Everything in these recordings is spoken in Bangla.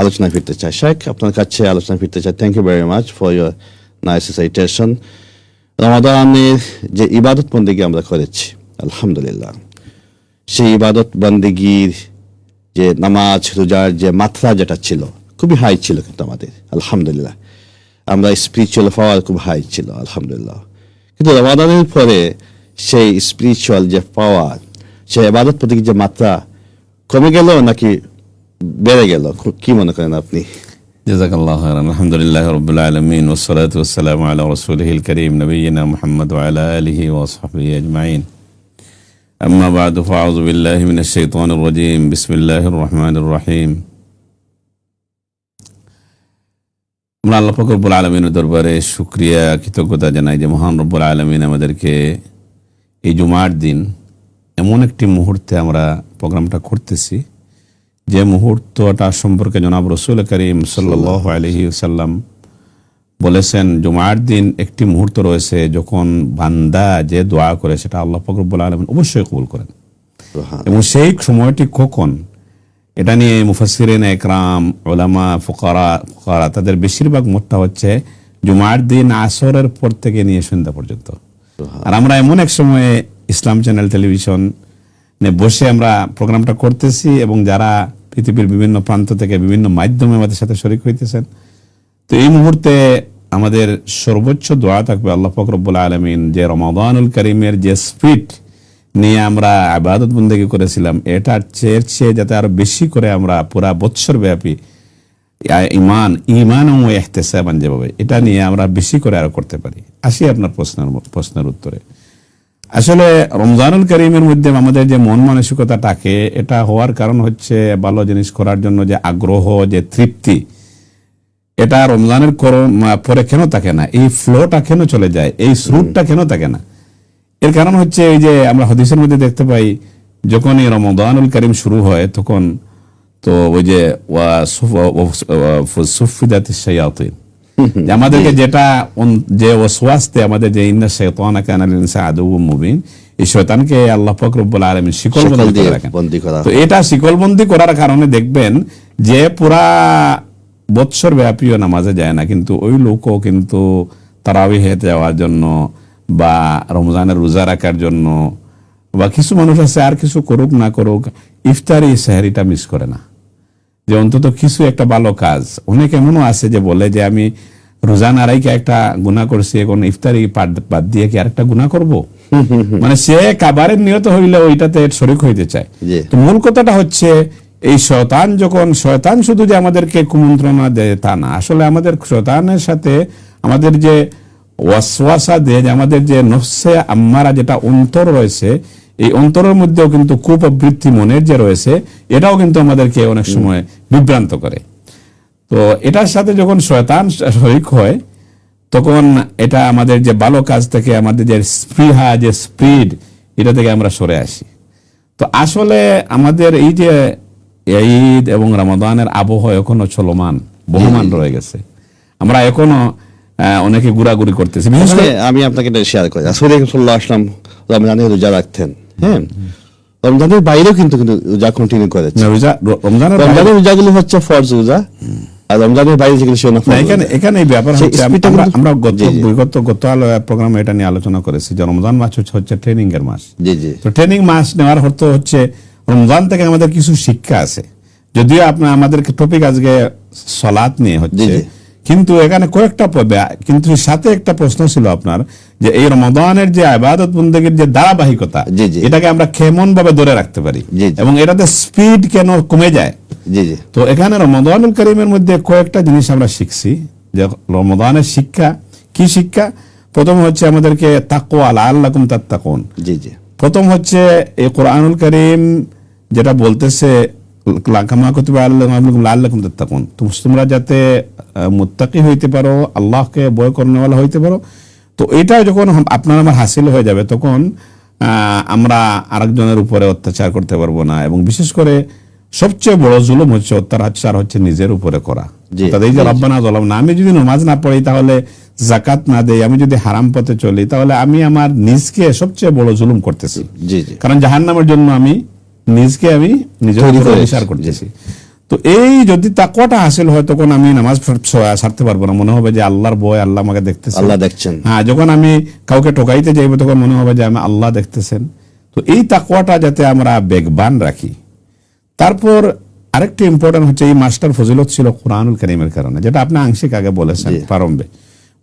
আলোচনা ফিরতে চাই। শেখ, আপনার কাছে আলোচনা ফিরতে চাই। Thank you very much for your nice citation. রমাদানের যে ইবাদত বন্দেগী আমরা করেছি, আলহামদুলিল্লাহ, সেই ইবাদত বন্দেগীর যে নামাজ রোজার যে মাত্রা যেটা ছিল খুবই হাই ছিল, কিন্তু আমাদের আলহামদুলিল্লাহ আমরা স্পিরিচুয়াল পাওয়ার খুব হাই ছিল আলহামদুলিল্লাহ। কিন্তু রমাদানের পরে সেই স্পিরিচুয়াল যে পাওয়ার, সেই ইবাদত বন্দেগীর যে মাত্রা কমে গেল নাকি বেড়ে গেল, কি মনে করেন আপনি? জাযাকাল্লাহু খাইরান। আলহামদুলিল্লাহি রাব্বিল আলামিন ওয়াস সালাতু ওয়াস সালামু আলা রাসূলিহিল কারীম নবিয়িনা মুহাম্মদ ওয়া আলা আলিহি ওয়া সাহবিহি আজমাইন। আম্মা বা'দু ফাআউযু বিল্লাহি মিনাশ শাইতানির রাজীম। বিসমিল্লাহির রহমানির রহিম। আমরা আল্লাহ পাক রব্বুল আলামিনের দরবারে শুকরিয়া কৃতজ্ঞতা জানাই যে মহান রব্বুল আলামিন আমাদেরকে এই জুমার দিন এমন একটি মুহূর্তে আমরা প্রোগ্রামটা করতেছি যে মুহূর্তটা সম্পর্কে জনাব রাসূল করিম সাল্লাল্লাহু আলাইহি ওয়াসাল্লাম বলেছেন, জুমার দিন একটি মুহূর্ত রয়েছে যখন বান্দা যে দোয়া করে সেটা আল্লাহ পাক রব্বুল আলামিন অবশ্যই কবুল করেন। এবং সেই সময়টি কখন, এটা নিয়ে মুফাসসিরিন ইকরাম, উলামা, ফুকারা তাদের বেশিরভাগ মতটা হচ্ছে জুমার দিন আসরের পর থেকে নিয়ে সন্ধ্যা পর্যন্ত। আর আমরা এমন এক সময়ে ইসলাম চ্যানেল টেলিভিশন বসে আমরা প্রোগ্রামটা করতেছি এবং যারা পৃথিবীর বিভিন্ন প্রান্ত থেকে বিভিন্ন মাধ্যমে আমাদের সাথে শরীক হইতেছেন, তো এই মুহূর্তে আমাদের সর্বোচ্চ দোয়া থাকবে আল্লাহ পাক রব্বুল আলামিন যে রমাদানুল কারীমের যে স্পিরিট নিয়ে আমরা ইবাদত বন্দেগী করেছিলাম, এটার চেয়ে যাতে আরো বেশি করে আমরা পুরা বৎসর ব্যাপী ঈমান ও ইহতিসাবান যেভাবে এটা নিয়ে আমরা বেশি করে আরো করতে পারি। আসি আপনার প্রশ্নের উত্তরে। আসলে রমজানুল কারীমের মধ্যে আমাদের যে মন মানসিকতা থাকে, এটা হওয়ার কারণ হচ্ছে ভালো জিনিস করার জন্য যে আগ্রহ, যে তৃপ্তি, এটা রমজানের পরে কেন থাকে না? এই ফ্লোটা কেন চলে যায়? এই স্রোতটা কেন থাকে না? এর কারণ হচ্ছে এই যে আমরা হাদিসের মধ্যে দেখতে পাই, যখন এই রমাদানুল কারীম শুরু হয় তখন তো ওই যে সুফিদাতিশ শায়াতিন, আমাদেরকে যেটা যে ওয়াসওয়াস দেয় আমাদের, যে ইন্না শাইতানা কানা লিল ইনসানি আদুউম মুবিন, এই শয়তানকে আল্লাহ পাক রব্বুল আলামিন শিকলবন্দি করে রাখেন। তো এটা শিকলবন্দি করার কারণে দেখবেন যে পুরা বৎসর ব্যাপীও নামাজে যায় না, কিন্তু ওই লোকও কিন্তু তারাবিহে যাওয়ার জন্য বা রমজানের রোজা রাখার জন্য, বা কিছু মানুষ আছে আর কিছু করুক না করুক ইফতারি সেহরিটা মিস করে না, যে অন্তত কিছু একটা ভালো কাজ। অনেক এমনও আছে যে বলে যে আমি রোজা না রাইখে একটা গুনাহ করছি, এখন ইফতারি বাদ দিয়ে কি আরেকটা গুনাহ করব? মানে সে কাবারের নিয়ত হইলে ওইটাতে শরীক হইতে চায়। তো মূল কথাটা হচ্ছে এই শয়তান শুধু যে আমাদেরকে কুমন্ত্রণা দেয় তা না, আসলে আমাদের শয়তানের সাথে আমাদের যে ওয়াসওয়াসা দেয়, যে আমাদের যে নফসে আম্মারা যেটা অন্তর রয়েছে, এই অন্তরের মধ্যেও কিন্তু কুপ্রবৃত্তি মনের যে রয়েছে, এটাও কিন্তু আমাদেরকে অনেক সময় বিভ্রান্ত করে। তো এটার সাথে যখন শয়তান শরীক হয়, তখন এটা আমাদের যে ভালো কাজ থেকে আমাদের যে স্পৃহা, যে স্পিড, এটা থেকে আমরা সরে আসি। তো আসলে আমাদের এই যে ঈদ এবং রমাদানের আবহ এখনো চলমান, বহমান রয়ে গেছে। আমরা এখনো অনেকে ঘোরাঘুরি করতেছি। আমি আপনাকে শেয়ার করি, রাসূল সাল্লাল্লাহু আলাইহি ওয়াসাল্লাম রমজানে রোজা রাখতেন। হ্যাঁ, রমজানের বাইরেও কিন্তু রোজা কন্টিনিউ করেছেন। রমজানের রোজাগুলো হচ্ছে ফরজ রোজা, আর রমজানের বাইরে যেগুলো সেগুলো নফল। এখানে এই ব্যাপার হচ্ছে আমরা গত প্রোগ্রামে এটা নিয়ে আলোচনা করেছি যে রমজান মাস হচ্ছে ট্রেনিং এর মাস। জি জি। তো ট্রেনিং মাস নেওয়ার অর্থ হচ্ছে রমজান থেকে আমাদের কিছু শিক্ষা আছে। যদিও আমাদের টপিক আজকে সালাত নিয়ে হচ্ছে, কিন্তু এখানে কয়েকটা পর্বে, কিন্তু সাথে একটা প্রশ্ন ছিল আপনার, যে এই রমাদানের যে ইবাদত বন্দেগীর যে ধারাবাহিকতা, এটাকে আমরা কেমন ভাবে ধরে রাখতে পারি এবং এটাতে স্পিড কেন কমে যায়। তো এখানে রমাদানুল কারীমের মধ্যে কয়েকটা জিনিস আমরা শিখছি। যে রমাদানের শিক্ষা কি শিক্ষা? প্রথম হচ্ছে আমাদেরকে তাকওয়া, লাআল্লাকুম তাত্তাকুন। প্রথম হচ্ছে এই কোরআনুল কারীম যেটা বলতেছে তোমরা যাতে মুত্তাকি হইতে পারো, আল্লাহকে ভয় করনেওয়ালা হইতে পারো। তো এটা যখন আপনার আমার হাসিল হয়ে যাবে, তখন আমরা আরেকজনের উপরে অত্যাচার করতে পারবো না। এবং বিশেষ করে সবচেয়ে বড় জুলুম হচ্ছে, অত্যাচার হচ্ছে নিজের উপরে করা। এই যে রব্বানা যালামনা, আমি যদি নামাজ না পড়ি, তাহলে যাকাত না দেই, আমি যদি হারাম পথে চলি, তাহলে আমি আমার নিজকে সবচেয়ে বড় জুলুম করতেছি। কারণ জাহান্নামের জন্য আমি নিজকে নিজের উপর বিচার করতেছি। তো এই যদি তাকওয়াটা হাসিল হয় তখন আমি নামাজ ছাড়তে পারবো না, মনে হবে যে আল্লাহর ভয়, আল্লাহ আমাকে দেখতেছেন, আল্লাহ দেখছেন। হ্যাঁ, যখন আমি কাউকে ঠকাইতে যাইব তখন মনে হবে যে আমি আল্লাহ দেখতেছেন। তো এই তাকওয়াটা যাতে আমরা বেগবান রাখি। তারপর আরেকটি ইম্পর্টেন্ট হচ্ছে এই মাসটার ফজিলত ছিল কোরআনুল কারীমের কারণে, যেটা আপনি আংশিক আগে বলেছেন প্রারম্ভে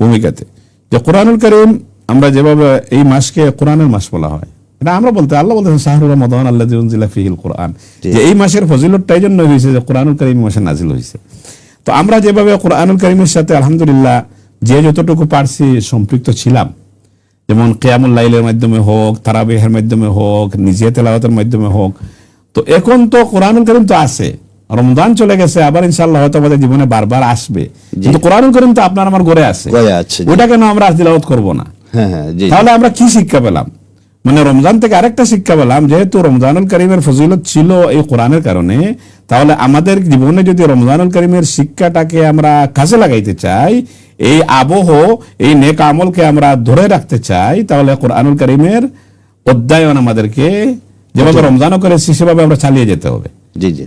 ভূমিকাতে, যে কোরআনুল কারীম আমরা যেভাবে এই মাসকে কোরআনের মাস বলা হয়, এটা আমরা বলতে আল্লাহ বলতেছেন শাহরুর রমাদান আল্লাযী উনজিলা ফীহিল কোরআন, যে এই মাসের ফজিলতটা এই জন্য হয়েছে যে কোরআনুল কারীম মাসে নাজিল হয়েছে। তো আমরা যেভাবে কোরআনুল কারীমের সাথে আলহামদুলিল্লাহ যে যতটুকু পারছি সম্পৃক্ত ছিলাম, যেমন কিয়ামুল লাইলের মাধ্যমে হোক, তারাবিহের মাধ্যমে হোক, নিজে তেলাওয়াতের মাধ্যমে হোক, তো এখন তো কোরআনুল কারীম তো আছে, রমজান চলে গেছে, আবার ইনশাআল্লাহ হয়তো আমাদের জীবনে বারবার আসবে, কিন্তু কোরআনুল কারীম তো আপনার আমার ঘরে আছে, ওটা কেন আমরা আজ তিলাওয়াত করব না? তাহলে আমরা কি শিক্ষা পেলাম? মানে রমজান থেকে আরেকটা শিক্ষা পেলাম, যেহেতু রমজানুল কারীমের ফজিলত ছিল এই কোরআনের কারণে, তাহলে আমাদের জীবনে যদি রমজানুল কারীমের শিক্ষাটাকে আমরা কাজে লাগাইতে চাই, এই আবহ এই নেক আমলকে আমরা ধরে রাখতে চাই, তাহলে কোরআনুল কারীমের অধ্যয়ন আমাদেরকে যেভাবে রমজানও করেছি সেভাবে আমরা চালিয়ে যেতে হবে।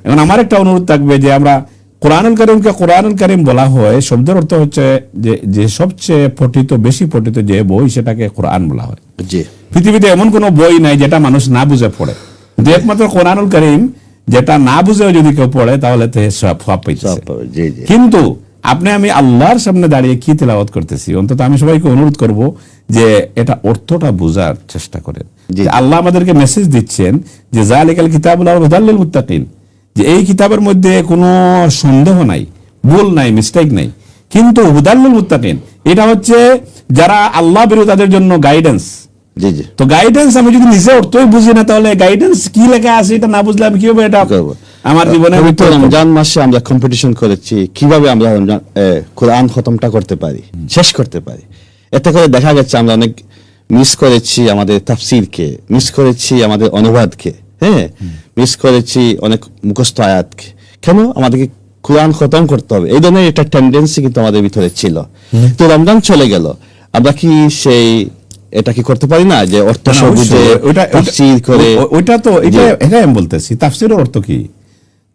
এখন আমার একটা অনুরোধ থাকবে যে আমরা কোরআনুল কারীমকে কোরআনুল কারীম বলা হয়, শব্দের অর্থ হচ্ছে যে সবচেয়ে পঠিত, বেশি পঠিত যে বই সেটাকে কোরআন বলা হয়। পৃথিবীতে এমন কোন বই নাই যেটা মানুষ না বুঝে পড়ে, কিন্তু একমাত্র কোরআনুল কারীম যেটা না বুঝেও যদি কেউ পড়ে তাহলে সব পাইতেছে। কিন্তু আপনি আমি আল্লাহর সামনে দাঁড়িয়ে কি তেলাওয়াত করতেছি, অন্তত আমি সবাইকে অনুরোধ করব যে এটা অর্থটা বোঝার চেষ্টা করেন। আল্লাহ আমাদেরকে মেসেজ দিচ্ছেন যে যালিকাল কিতাবুল লা রাইবা লিল মুত্তাকিন, যে এই কিতাবের মধ্যে কোনো সন্দেহ নাই, ভুল নাই, মিস্টেক নাই, কিন্তু হুদাল লিল মুত্তাকিন, এটা হচ্ছে যারা আল্লাহ বিরোধী তাদের জন্য গাইডেন্স। তো গাইডেন্স আমি যদি নিজে অর্থই বুঝি না, তাহলে গাইডেন্স কি লেখা আছে এটা না বুঝলে আমি কিভাবে এটা আমার জীবনে? রমজান মাসে আমরা কম্পিটিশন করেছি কিভাবে আমরা কোরআন খতমটা করতে পারি, শেষ করতে পারি। এতে করে দেখা যাচ্ছে আমরা অনেক মিস করেছি আমাদের তাফসীরকে, মিস করেছি আমাদের অনুবাদকে, হ্যাঁ, মিস করেছি অনেক মুখস্থ আয়াতকে। কেন? আমাদেরকে কোরআন খতম করতে হবে, এই ধরনের একটা টেন্ডেন্সি কিন্তু আমাদের ভিতরে ছিল। তো রমজান চলে গেল, আমরা কি সেই এটা কি করতে পারি না যে অর্থ বুঝে তাফসীর করে? ওইটা তো এটা আমি বলতেছি, তাফসীরের অর্থ কি?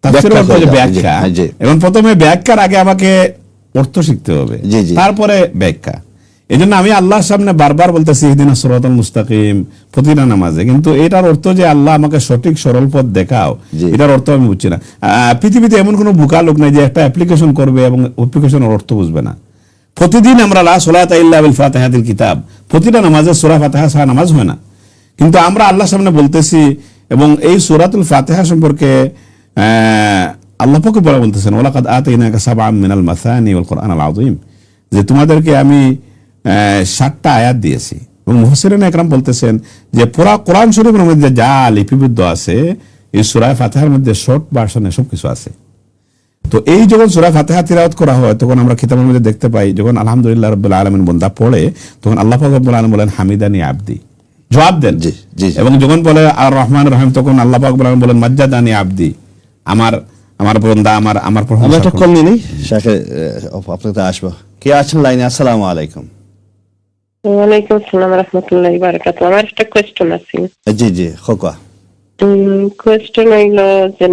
তাফসীরের অর্থ যে ব্যাখ্যা, এবং প্রথমে ব্যাখ্যার আগে আমাকে অর্থ শিখতে হবে, তারপরে ব্যাখ্যা। এজন্য আমি আল্লাহর সামনে বারবার বলতেছি ইহদিনাস সিরাতাল মুস্তাকিম প্রতিটা নামাজে, কিন্তু এটার অর্থ যে আল্লাহ আমাকে সঠিক সরল পথ দেখাও, এটার অর্থ আমি বুঝছি না। পৃথিবীতে এমন কোনো বোকা লোক নাই যে একটা অ্যাপ্লিকেশন করবে এবং অ্যাপ্লিকেশনের অর্থ বুঝবে না। প্রতিদিন আমরা লা সালাতা ইল্লা বিল ফাতিহাতিল কিতাব, প্রতিটা নামাজে সূরা ফাতিহা ছাড়া নামাজ হয় না, কিন্তু আমরা আল্লাহর সামনে বলতেছি। এবং এই সূরাতুল ফাতিহা সম্পর্কে আল্লাহ পাক বলতেছেন ওয়ালাকাদ আতাইনাকা সাবআম মিনাল মাসানি ওয়াল কুরআনাল আযীম, যে তোমাদেরকে আমি 7টা আয়াত দিয়েছি। এবং মুফাসসিরিন একরাম বলতেছেন যে পুরা কোরআন শরীফের মধ্যে যা লিপিবদ্ধ আছে এই সূরা ফাতিহার মধ্যে শর্ট ভার্সনে সবকিছু আছে। তো এই যখন সূরা ফাতিহা তিলাওয়াত করা হয় তখন আমরা কিতাবের মধ্যে দেখতে পাই, যখন আলহামদুলিল্লাহ রাব্বিল আলামিন বান্দা পড়ে তখন আল্লাহ পাক রব্বুল আলামিন বলেন হামিদানি আবদি, জবাব দেন। এবং যখন বলে আর রহমান রহিম তখন আল্লাহ পাক রব্বুল আলামিন বলেন মাজ্জাদানি আবদি, আমার বান্দা আমার প্রশংসা। আমরা একটা কল নিই, শাকে আপনাদের আসবো। কে আছেন লাইনে? আসসালামু আলাইকুম। ওয়ালাইকুম আসসালাম রাহমাতুল্লাহি ওয়া বারাকাতুহু। আমার একটা কোয়েশ্চন আছে। জি খোকা। কোয়েশ্চন হইলো যে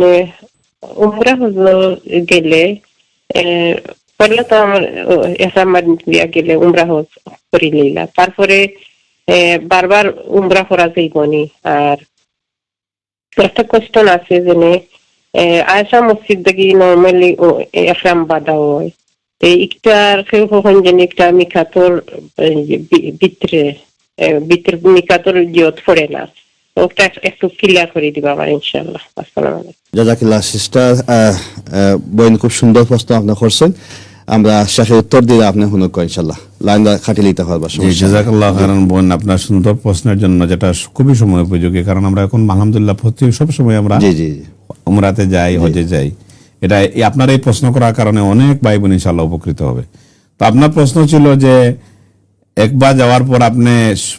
উমরা গেলে পড়লে তো আমার ইহরাম দিয়া গেলে উমরা করি লইলা, তারপরে বারবার উমরা করা যাইবনি। আর একটা কোয়েশ্চন আছে যে আয়েশা মসজিদ দেখি নর্মালি ইহরাম বাঁধা হয়, একটার কেউ কখন জানি একটা মিকাতর ভিতরে মিকাতর জিয়ত পড়ে না, ওটা একটু ক্লিয়ার করে দিবা আমার ইনশাআল্লাহ। আসসালামু আলাইকুম। জাযাকাল্লাহ সিস্টার, বোন খুব সুন্দর প্রশ্ন আপনি করছেন, আমরা শেষে উত্তর দিলে আপনি হুনক ইনশাআল্লাহ লাইন খাটি লিতে পারবা। জাযাকাল্লাহ খাইরান বোন, আপনার সুন্দর প্রশ্নের জন্য, যেটা খুবই সময় উপযোগী, কারণ আমরা এখন আলহামদুলিল্লাহ সব সময় আমরা উমরাতে যাই, হজে যাই। এটা আপনার এই প্রশ্ন করার কারণে অনেক ভাই বোন ইনশাআল্লাহ উপকৃত হবে। তো আপনার প্রশ্ন ছিল যে একবার যাওয়ার পর আপনি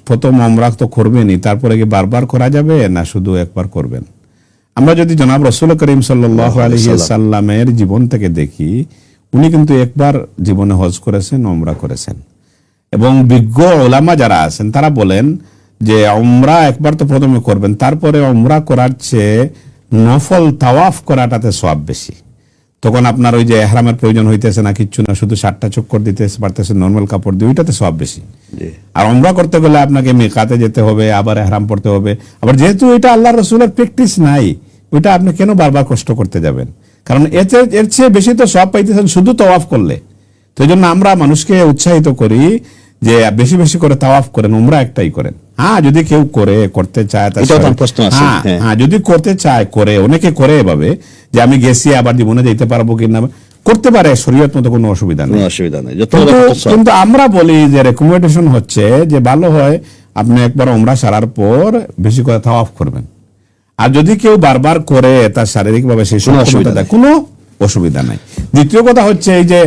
প্রথম উমরা তো করবেনই, তারপরে কি বারবার করা যাবে না শুধু একবার করবেন? আমরা যদি জনাব রাসূল করিম সাল্লাল্লাহু আলাইহি ওয়াসাল্লামের জীবন থেকে দেখি, উনি কিন্তু একবার জীবনে হজ করেছেন, উমরা করেছেন। এবং বিজ্ঞ উলামা যারা আছেন তারা বলেন যে উমরা একবার তো প্রথমে করবেন, তারপরে উমরা করার চেয়ে নফল তাওয়াফ করাটাতে সওয়াব বেশি। তখন আপনার ওই যে এহরামের প্রয়োজন হইতেছে না, কিচ্ছু না, শুধু 7টা চক্কর দিতে পারতেছে নর্মাল কাপড় দিয়ে, ওইটাতে সব বেশি। আর উমরা করতে গেলে আপনাকে মিকাতে যেতে হবে, আবার এহরাম পড়তে হবে। আবার যেহেতু এটা আল্লাহ রসুলের প্র্যাকটিস নাই, ওইটা আপনি কেন বারবার কষ্ট করতে যাবেন? কারণ এর চেয়ে বেশি তো সব পাইতেছেন শুধু তাওয়াফ করলে। তো এই জন্য আমরা মানুষকে উৎসাহিত করি যে বেশি বেশি করে তাওয়াফ করেন, উমরা একটাই করেন। হ্যাঁ, যদি কেউ করতে চায়, হ্যাঁ যদি করতে চায় করে, অনেকে করে এভাবে যে আমি গেছি আবার জীবনে যেতে পারবো কিনা, করতে পারে, শরীয়ত মতো কোনো অসুবিধা নেই। কিন্তু আমরা বলি যে রেকমেন্ডেশন হচ্ছে যে ভালো হয় আপনি একবার উমরা সারার পর বেশি করে তাওয়াফ করবেন। আর যদি কেউ বারবার করে তার শারীরিকভাবে সেই সক্ষমতা দেয়, কোনো অসুবিধা নাই। দ্বিতীয় কথা হচ্ছে এই যে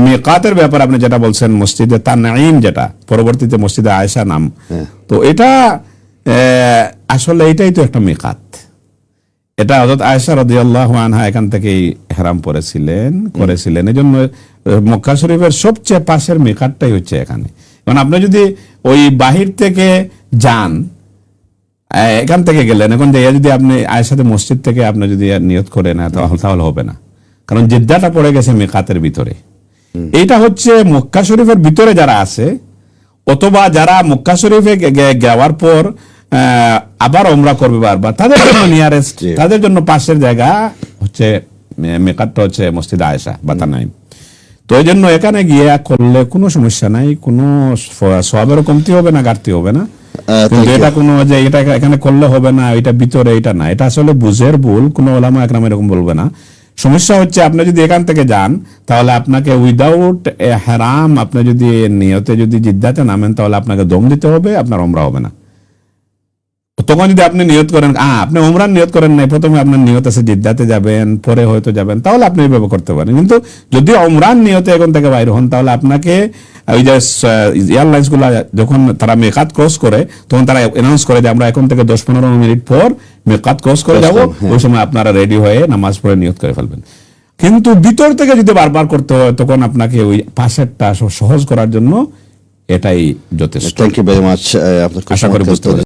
মিকাতের ব্যাপারে আপনি যেটা বলছেন, মসজিদে তানঈম, যেটা পরবর্তীতে মসজিদে আয়েশা নাম, তো এটা আসলে এটাই তো একটা মিকাত। এটা হযরত আয়েশা রাদিয়াল্লাহু আনহা এখান থেকেই ইহরাম করেছিলেন। এই জন্য মক্কা শরীফের সবচেয়ে পাশের মিকাতটাই হচ্ছে এখানে। কারণ আপনি যদি ওই বাহির থেকে যান, এখান থেকে গেলেন, এখন যদি আপনি আয়েশাতে মসজিদ থেকে আপনি যদি নিয়ত করেন তাহলে হবে না, কারণ জিদ্দাটা পড়ে গেছে মিকাতের ভিতরে। এইটা হচ্ছে মক্কা শরীফের ভিতরে যারা আছে, অথবা যারা মক্কা শরীফে যাওয়ার পর আবার উমরা করবে বারবার, তাদের জন্য নিয়ারেস্ট, তাদের জন্য পাশের জায়গা হচ্ছে মিকাতটা হচ্ছে মসজিদ আয়েশা বা তানঈম। তো এই জন্য এখানে গিয়ে করলে কোনো সমস্যা নাই, কোনো সওয়াবেরও কমতি হবে না, ঘাটতি হবে না। কিন্তু এটা কোনো যে এটা এখানে করলে হবে না, এটা ভিতরে, এটা না, এটা আসলে বুঝের ভুল। কোনো ওলামা একরাম এরকম বলবে না। সমস্যা হচ্ছে আপনি যদি এখান থেকে যান, তাহলে আপনাকে উইদাউট ইহরাম আপনি যদি নিয়তে যদি জিদ্দাতে নামেন, তাহলে আপনাকে দম দিতে হবে, আপনার উমরা হবে না। তখন যদি আপনি নিয়ত করেন, আপনি উমরার নিয়ত করেন নাই, প্রথমে আপনার নিয়ত আছে জিদ্দাতে যাবেন, পরে হয়তো যাবেন, তাহলে আপনি এইভাবে করতে পারেন। কিন্তু যদি উমরার নিয়তে এখন থেকে বাইর হন, তাহলে আপনাকে ওই যে এয়ারলাইন্স গুলা যখন তারা মিকাত ক্রস করে, তখন তারা অ্যানাউন্স করে যে আমরা এখন থেকে 10-15 মিনিট পর মিকাত ক্রস করে যাব, ওই সময় আপনারা রেডি হয়ে নামাজ পড়ে নিয়ত করে ফেলবেন। কিন্তু ভিতর থেকে যদি বারবার করতে হয়, তখন আপনাকে ওই পাশেরটা সহজ করার জন্য এটাই যথেষ্ট। Thank you very much. আশা করি বুঝতে